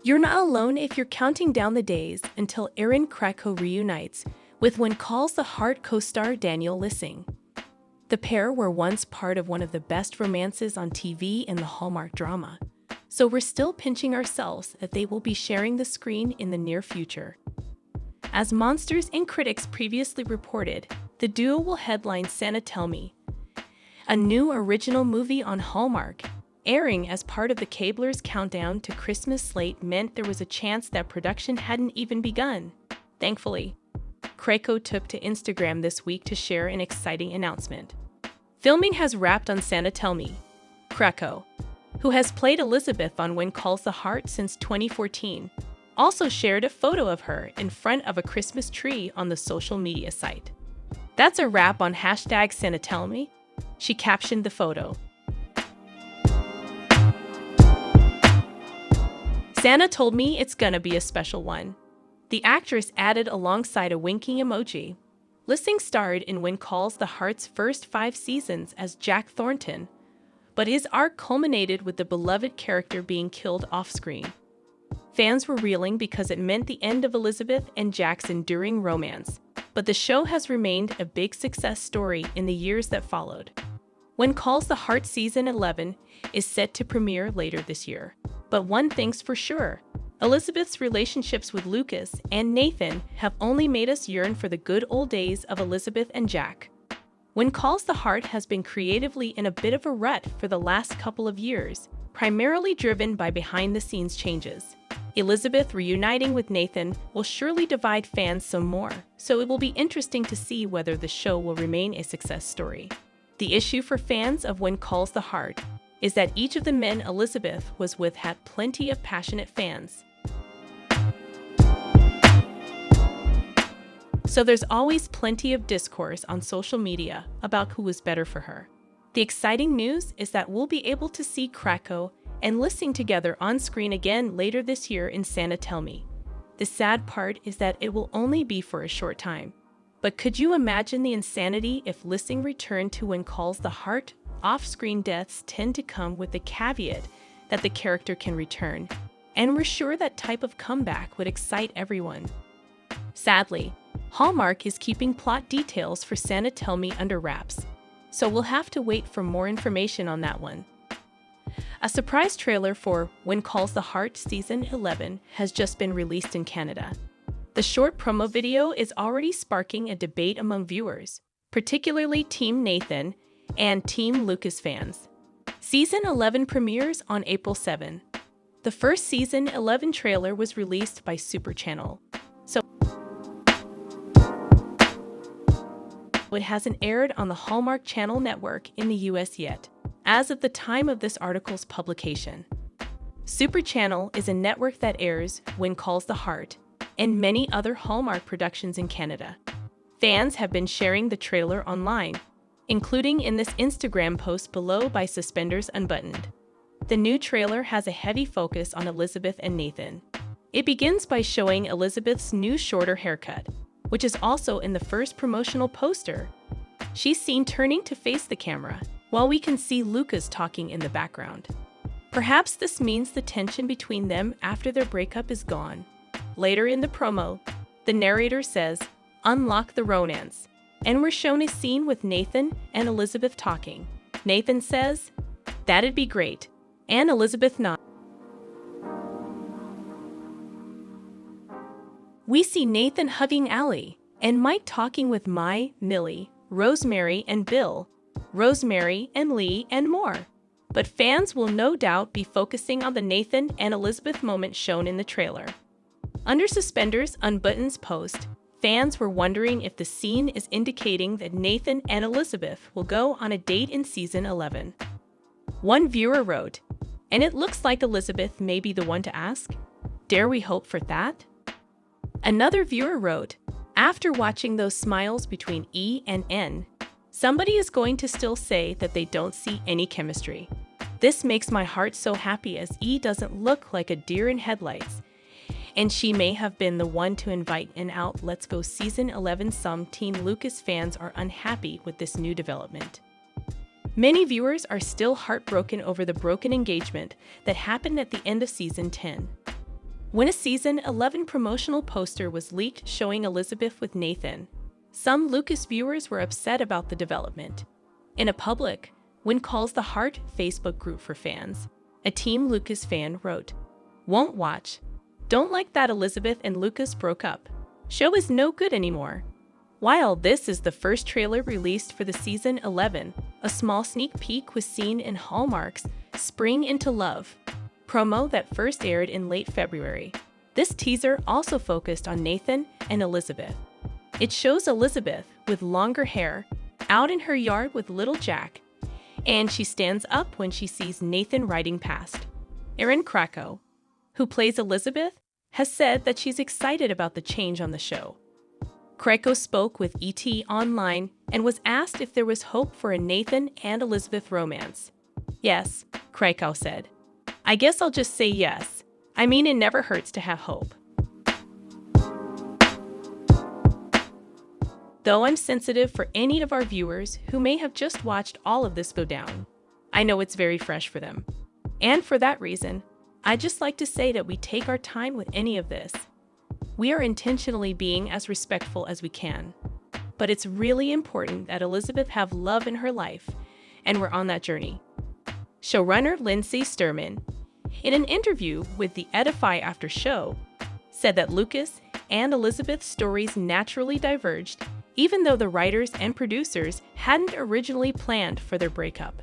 You're not alone if you're counting down the days until Erin Krakow reunites with When Calls the Heart co-star Daniel Lissing. The pair were once part of one of the best romances on TV in the Hallmark drama, so we're still pinching ourselves that they will be sharing the screen in the near future. As Monsters and Critics previously reported, the duo will headline Santa Tell Me, a new original movie on Hallmark. Airing as part of the Cabler's countdown to Christmas slate meant there was a chance that production hadn't even begun. Thankfully, Krakow took to Instagram this week to share an exciting announcement. Filming has wrapped on Santa Tell Me. Krakow, who has played Elizabeth on When Calls the Heart since 2014, also shared a photo of her in front of a Christmas tree on the social media site. "That's a wrap on hashtag Santa Tell Me," she captioned the photo. "Santa told me it's gonna be a special one," the actress added alongside a winking emoji. Lissing starred in When Calls the Heart's first 5 seasons as Jack Thornton, but his arc culminated with the beloved character being killed off-screen. Fans were reeling because it meant the end of Elizabeth and Jack's enduring romance, but the show has remained a big success story in the years that followed. When Calls the Heart Season 11 is set to premiere later this year. But one thing's for sure, Elizabeth's relationships with Lucas and Nathan have only made us yearn for the good old days of Elizabeth and Jack. When Calls the Heart has been creatively in a bit of a rut for the last couple of years, primarily driven by behind-the-scenes changes. Elizabeth reuniting with Nathan will surely divide fans some more, so it will be interesting to see whether the show will remain a success story. The issue for fans of When Calls the Heart is that each of the men Elizabeth was with had plenty of passionate fans. So there's always plenty of discourse on social media about who was better for her. The exciting news is that we'll be able to see Krakow and Lissing together on screen again later this year in Santa Tell Me. The sad part is that it will only be for a short time. But could you imagine the insanity if Lissing returned to When Calls the Heart? Off-screen deaths tend to come with the caveat that the character can return, and we're sure that type of comeback would excite everyone. Sadly, Hallmark is keeping plot details for Santa Tell Me under wraps, so we'll have to wait for more information on that one. A surprise trailer for When Calls the Heart Season 11 has just been released in Canada. The short promo video is already sparking a debate among viewers, particularly Team Nathan and Team Lucas fans. Season 11 premieres on April 7. The first Season 11 trailer was released by Super Channel, so it hasn't aired on the Hallmark Channel network in the US yet, as of the time of this article's publication. Super Channel is a network that airs When Calls the Heart and many other Hallmark productions in Canada. Fans have been sharing the trailer online, including in this Instagram post below by Suspenders Unbuttoned. The new trailer has a heavy focus on Elizabeth and Nathan. It begins by showing Elizabeth's new shorter haircut, which is also in the first promotional poster. She's seen turning to face the camera, while we can see Lucas talking in the background. Perhaps this means the tension between them after their breakup is gone. Later in the promo, the narrator says, "Unlock the romance," and we're shown a scene with Nathan and Elizabeth talking. Nathan says, "That'd be great," and Elizabeth nods. We see Nathan hugging Allie, and Mike talking with Mai, Millie, Rosemary and Bill, Rosemary and Lee, and more. But fans will no doubt be focusing on the Nathan and Elizabeth moment shown in the trailer. Under Suspenders Unbuttoned's post, fans were wondering if the scene is indicating that Nathan and Elizabeth will go on a date in Season 11. One viewer wrote, "And it looks like Elizabeth may be the one to ask. Dare we hope for that?" Another viewer wrote, "After watching those smiles between E and N, somebody is going to still say that they don't see any chemistry. This makes my heart so happy as E doesn't look like a deer in headlights, and she may have been the one to invite an out Let's Go Season 11. Some Team Lucas fans are unhappy with this new development. Many viewers are still heartbroken over the broken engagement that happened at the end of Season 10. when a season 11 promotional poster was leaked showing Elizabeth with Nathan. Some Lucas viewers were upset about the development. In a public, When Calls the Heart Facebook group for fans, a Team Lucas fan wrote, "Won't watch. Don't like that Elizabeth and Lucas broke up. Show is no good anymore." While this is the first trailer released for the season 11, a small sneak peek was seen in Hallmarks' Spring into Love promo that first aired in late February. This teaser also focused on Nathan and Elizabeth. It shows Elizabeth with longer hair, out in her yard with little Jack, and she stands up when she sees Nathan riding past. Erin Krakow, who plays Elizabeth, has said that she's excited about the change on the show. Krakow spoke with ET Online and was asked if there was hope for a Nathan and Elizabeth romance. "Yes," Krakow said. "I guess I'll just say yes. I mean, it never hurts to have hope." Though I'm sensitive for any of our viewers who may have just watched all of this go down, I know it's very fresh for them. And for that reason, I'd just like to say that we take our time with any of this. We are intentionally being as respectful as we can. But it's really important that Elizabeth have love in her life, and we're on that journey. Showrunner Lindsay Sturman, in an interview with the Edify After Show, said that Lucas and Elizabeth's stories naturally diverged, even though the writers and producers hadn't originally planned for their breakup.